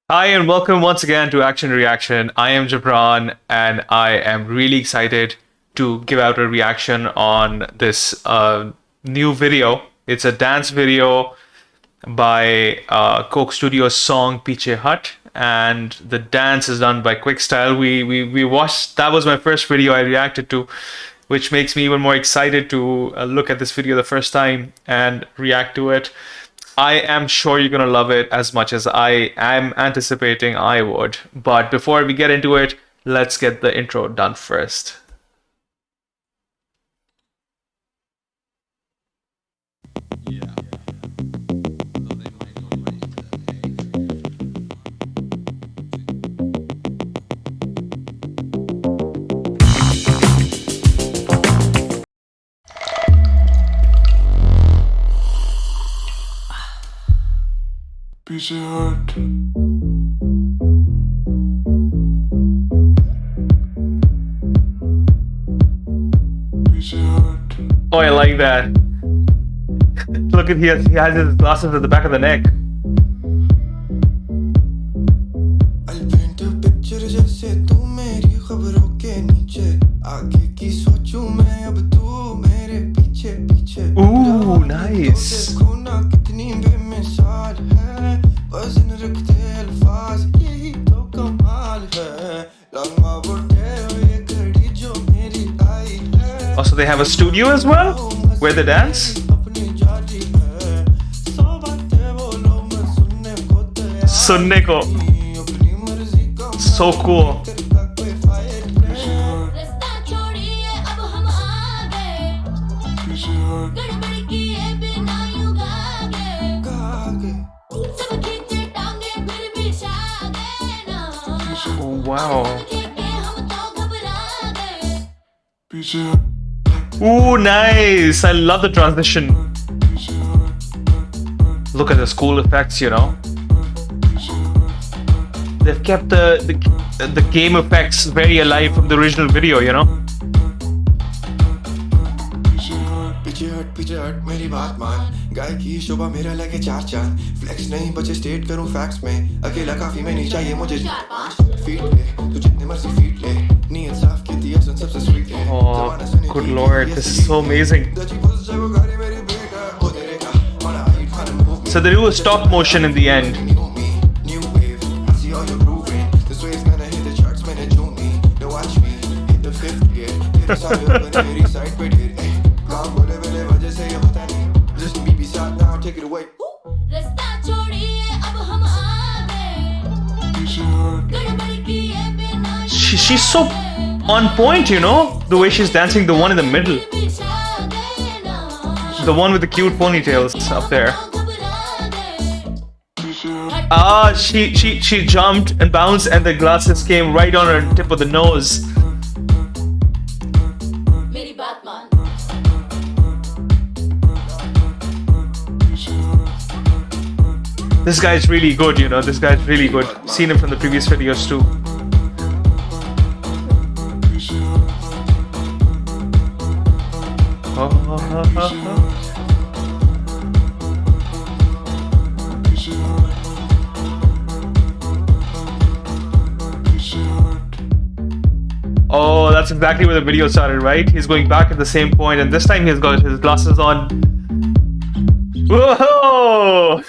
Hi, and welcome once again to Action Reaction. I am Jabran, and I am really excited to give out a reaction on this new video. It's a dance video by Coke Studios song Peechay Hutt, and the dance is done by QuickStyle. We watched, that was my first video I reacted to, which makes me even more excited to look at this video the first time and react to it. I am sure you're gonna love it as much as I am anticipating I would. But before we get into it, let's get the intro done first. Peechay Hutt. Peechay Hutt. Oh, I like that. Look at he has his glasses at the back of the neck. I'll paint a picture जैसे तू मेरी खबरों के नीचे आगे की सोचूं मैं अब तू मेरे पीछे पीछे Ooh, nice. देखो ना कितनी बेमिसाल है वजन रखते अल्फाज यही तो कमाल है लम्बा बुढ़े ये घड़ी जो मेरी आई है Also, they have a studio as well where they dance. अपनी जाती है सौ बातें बोलो मैं सुनने को तैयार Sunne ko. अपनी मर्जी का So cool. करता कोई फायदा रास्ता छोड़िए अब हम आ गए गड़बड़ किए बिना यूं गागे सब खींचे टांगे फिर भी छा गए ना Oh, wow. देखे हम तो घबरा गए पीछे Ooh, nice. I love the transition. Look at the cool effects, you know. They've kept the game effects very alive from the original video, you know. पीछे हट मेरी बात मान गाय की शोभा मेरा लगे चार चांद फ्लेक्स नहीं बचे स्टेट करूं फैक्स में अकेला काफी में नहीं चाहिए मुझे चार पांच फीट ले तू जितने मर्जी फीट ले नीयत साफ की थी असन सबसे स्वीट है Oh, good lord, this is so amazing. So they do a stop motion in the end. New wave, I see all your grooving. This wave's gonna hit the charts, man, it me. Now watch me hit the fifth gear. तेरे सारे बने मेरी side पे ढेर काम बोले बोले वजह से ये होता नहीं. Just me be sad now, take it away. रास्ता छोड़िए अब हम आ गए गड़बड़ किए बिना यूं She's so on point, you know, the way she's dancing, the one in the middle, भी छा गए ना the one with the cute ponytails up there. घबरा गए Ah, she jumped and bounced, and the glasses came right on her tip of the nose. मेरी बात मान This guy's really good, you know. This guy's really good. Seen him from the previous videos too. Oh, that's exactly where the video started, right? He's going back at the same point, and this time he's got his glasses on. Whoa!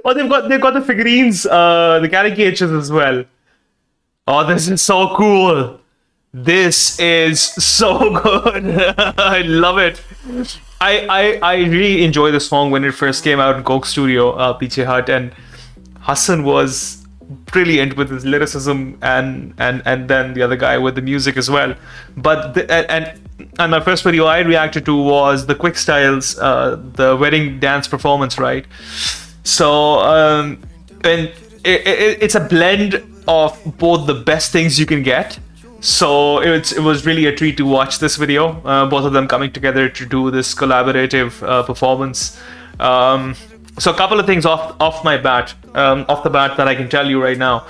Oh, they've got the figurines, the caricatures as well. Oh, this is so cool. This is so good. I love it. I really enjoyed the song when it first came out in Coke Studio, Peechay Hutt, and Hassan was brilliant with his lyricism and then the other guy with the music as well. But and my first video I reacted to was the QuickStyle's the wedding dance performance, right? So and it's a blend of both the best things you can get. So it was really a treat to watch this video, both of them coming together to do this collaborative performance. So a couple of things off the bat that I can tell you right now.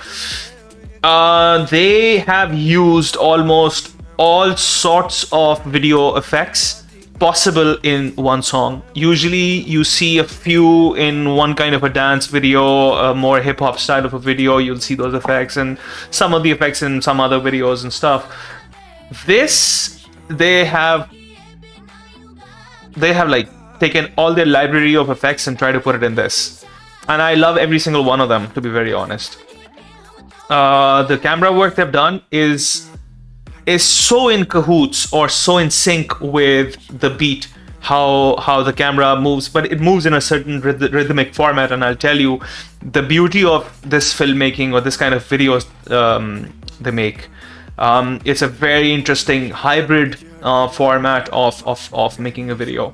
They have used almost all sorts of video effects possible in one song. Usually you see a few in one kind of a dance video, a more hip hop style of a video, you'll see those effects, and some of the effects in some other videos and stuff. This, they have like taken all their library of effects and try to put it in this. And I love every single one of them, to be very honest. The camera work they've done is so in cahoots or so in sync with the beat, how the camera moves, but it moves in a certain rhythmic format. And I'll tell you, the beauty of this filmmaking or this kind of videos they make, it's a very interesting hybrid format of making a video.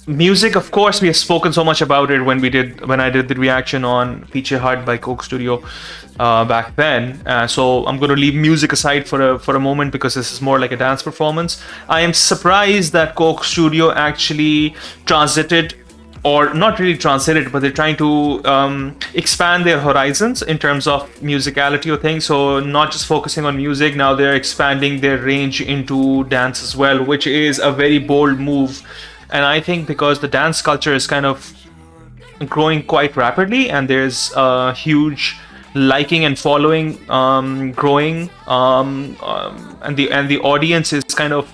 Music, of course, we have spoken so much about it when I did the reaction on Peechay Hutt by Coke Studio back then. So I'm going to leave music aside for a moment, because this is more like a dance performance. I am surprised that Coke Studio actually transited, or not really transited, but they're trying to expand their horizons in terms of musicality or things. So not just focusing on music, now they're expanding their range into dance as well, which is a very bold move. And I think because the dance culture is kind of growing quite rapidly, and there's a huge liking and following growing, and the audience is kind of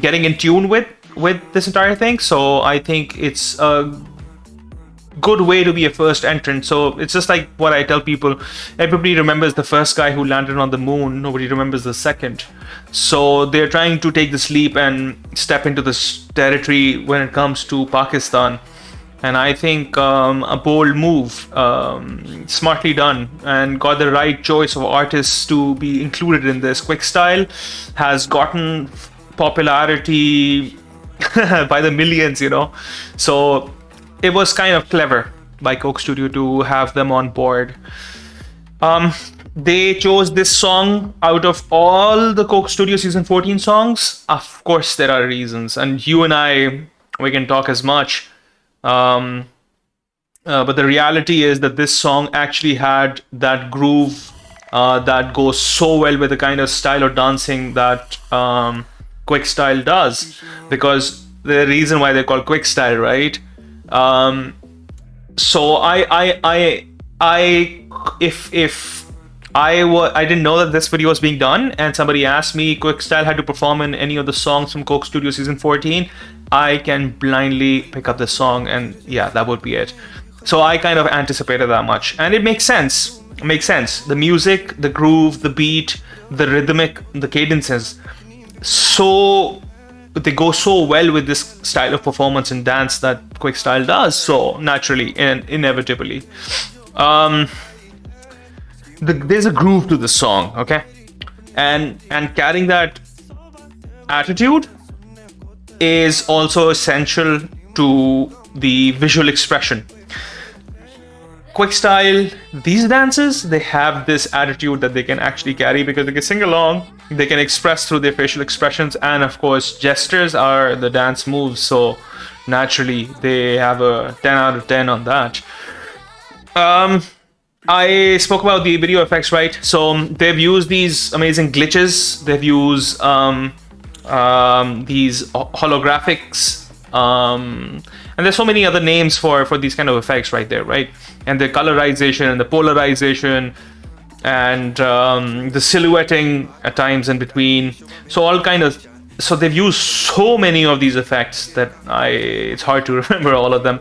getting in tune with this entire thing. So I think it's a good way to be a first entrant. So it's just like what I tell people: everybody remembers the first guy who landed on the moon, nobody remembers the second. So they're trying to take this leap and step into this territory when it comes to Pakistan. And I think a bold move, smartly done, and got the right choice of artists to be included in this. QuickStyle has gotten popularity by the millions, So it was kind of clever by Coke Studio to have them on board. They chose this song out of all the Coke Studio Season 14 songs. Of course, there are reasons, and you and I, we can talk as much. But the reality is that this song actually had that groove that goes so well with the kind of style of dancing that QuickStyle does, because the reason why they're called QuickStyle, right? So I didn't know that this video was being done, and somebody asked me QuickStyle had to perform in any of the songs from Coke Studio Season 14, I can blindly pick up the song and yeah, that would be it. So I kind of anticipated that much, and it makes sense. It makes sense. The music, the groove, the beat, the rhythmic, the cadences, so they go so well with this style of performance and dance that QuickStyle does so naturally and inevitably. There's a groove to the song, okay, and carrying that attitude is also essential to the visual expression. QuickStyle, these dances, they have this attitude that they can actually carry because they can sing along, they can express through their facial expressions, and of course gestures are the dance moves, so naturally they have a 10 out of 10 on that. I spoke about the video effects, right? So they've used these amazing glitches, they've used these holographics, and there's so many other names for these kind of effects right there, right? And the colorization and the polarization and the silhouetting at times in between. So they've used so many of these effects that it's hard to remember all of them.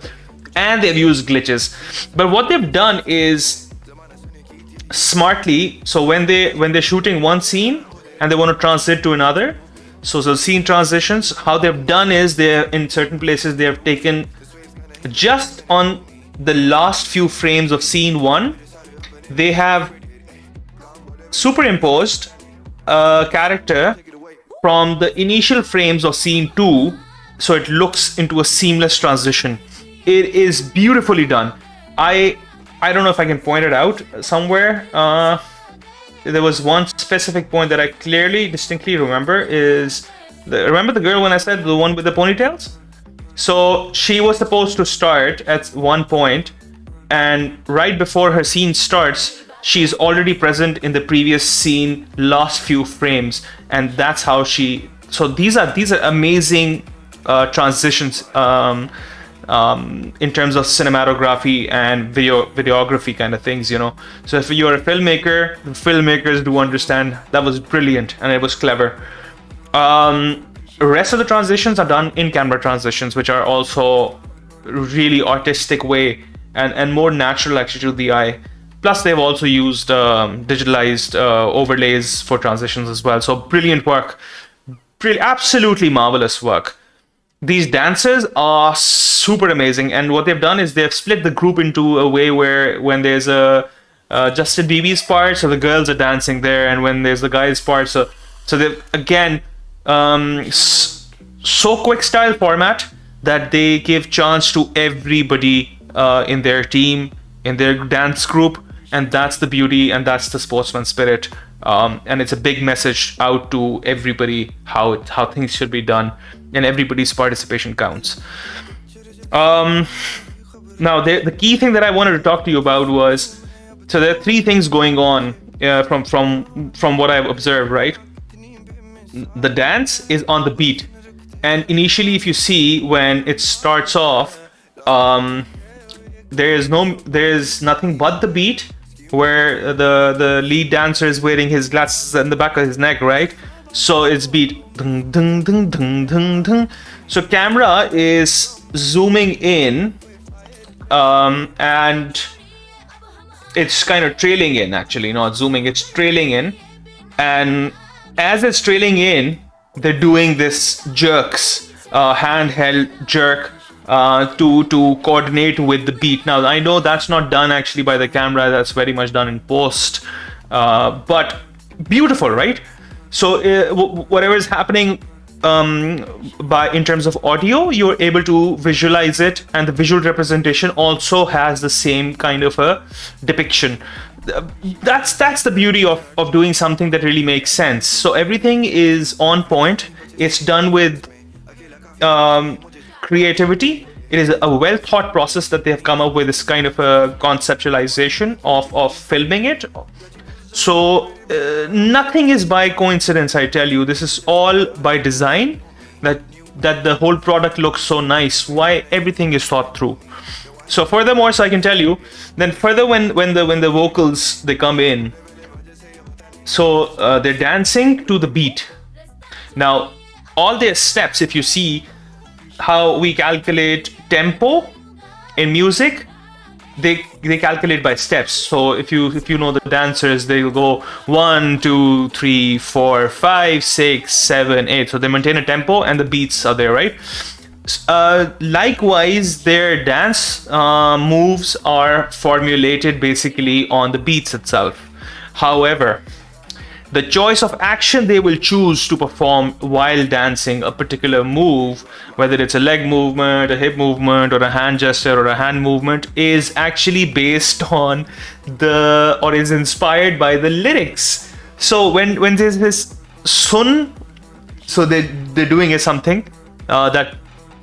And they've used glitches. But what they've done is smartly, so when they're shooting one scene and they want to transit to another, so scene transitions, how they've done is in certain places they have taken just on the last few frames of scene one, they have superimposed a character from the initial frames of scene two, so it looks into a seamless transition. It is beautifully done. I don't know if I can point it out somewhere. There was one specific point that I distinctly remember remember the girl when I said the one with the ponytails? So she was supposed to start at one point, and right before her scene starts, she's already present in the previous scene, last few frames, and that's how she. So these are amazing transitions in terms of cinematography and videography kind of things, you know. So if you're a filmmaker, the filmmakers do understand that was brilliant and it was clever. Rest of the transitions are done in camera transitions, which are also really artistic way and more natural actually to the eye. Plus they've also used digitalized overlays for transitions as well. So brilliant work, absolutely marvelous work. These dancers are super amazing, and what they've done is they've split the group into a way where when there's a Justin Bieber's part, so the girls are dancing there, and when there's the guys' part, so they've again so QuickStyle format that they give chance to everybody in their team, in their dance group, and that's the beauty and that's the sportsman spirit. And it's a big message out to everybody how things should be done, and everybody's participation counts. Now the key thing that I wanted to talk to you about was, so there are three things going on from what I've observed, right? The dance is on the beat, and initially if you see when it starts off, there's nothing but the beat, where the lead dancer is wearing his glasses in the back of his neck, right? So it's beat. Dun, dun, dun, dun, dun, dun. So camera is zooming in, and it's kind of trailing in, actually, not zooming, it's trailing in. And as it's trailing in, they're doing this jerks, handheld jerk, to coordinate with the beat. Now I know that's not done actually by the camera, that's very much done in post, but beautiful, right? So whatever is happening in terms of audio, you're able to visualize it, and the visual representation also has the same kind of a depiction. That's the beauty of doing something that really makes sense. So everything is on point. It's done with creativity. It is a well thought process that they have come up with, this kind of a conceptualization of filming it. So nothing is by coincidence, I tell you. This is all by design, that the whole product looks so nice. Why everything is thought through. So furthermore, so I can tell you, then further when the vocals they come in, so they're dancing to the beat. Now all their steps, if you see how we calculate tempo in music, they calculate by steps. So if you know the dancers, they'll go 1, 2, 3, 4, 5, 6, 7, 8. So they maintain a tempo and the beats are there, right? Likewise, their dance moves are formulated basically on the beats itself. However, the choice of action they will choose to perform while dancing a particular move, whether it's a leg movement, a hip movement, or a hand gesture, or a hand movement, is actually based on or is inspired by the lyrics. So when there's this sun, so they're doing something that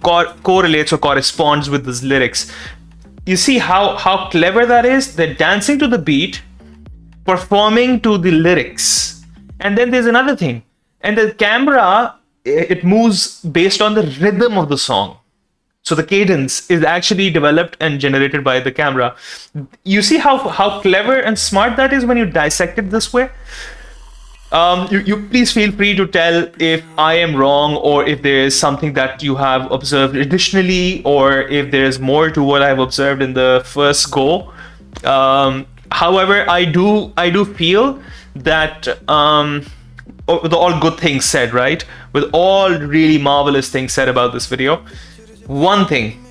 correlates or corresponds with these lyrics. You see how clever that is? They're dancing to the beat, performing to the lyrics. And then there's another thing, and the camera, it moves based on the rhythm of the song. So the cadence is actually developed and generated by the camera. You see how clever and smart that is when you dissect it this way? You please feel free to tell if I am wrong, or if there is something that you have observed additionally, or if there is more to what I've observed in the first go. However, I do feel that with all good things said, right? With all really marvelous things said about this video, one thing,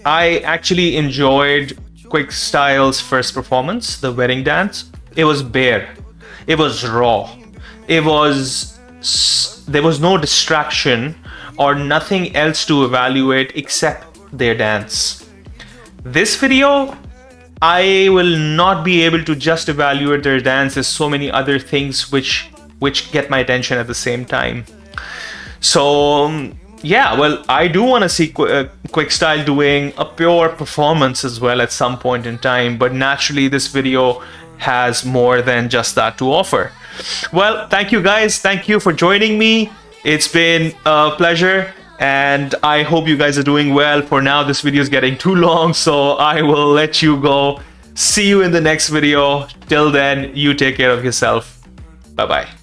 I actually enjoyed QuickStyle's first performance, the wedding dance. It was bare. It was raw. There was no distraction or nothing else to evaluate except their dance. This video, I will not be able to just evaluate their dance. There's so many other things which get my attention at the same time. So yeah, well, I do want to see QuickStyle doing a pure performance as well at some point in time, but naturally this video has more than just that to offer. Well, thank you guys. Thank you for joining me. It's been a pleasure, and I hope you guys are doing well. For now, this video is getting too long, so I will let you go. See you in the next video. Till then, you take care of yourself. Bye-bye.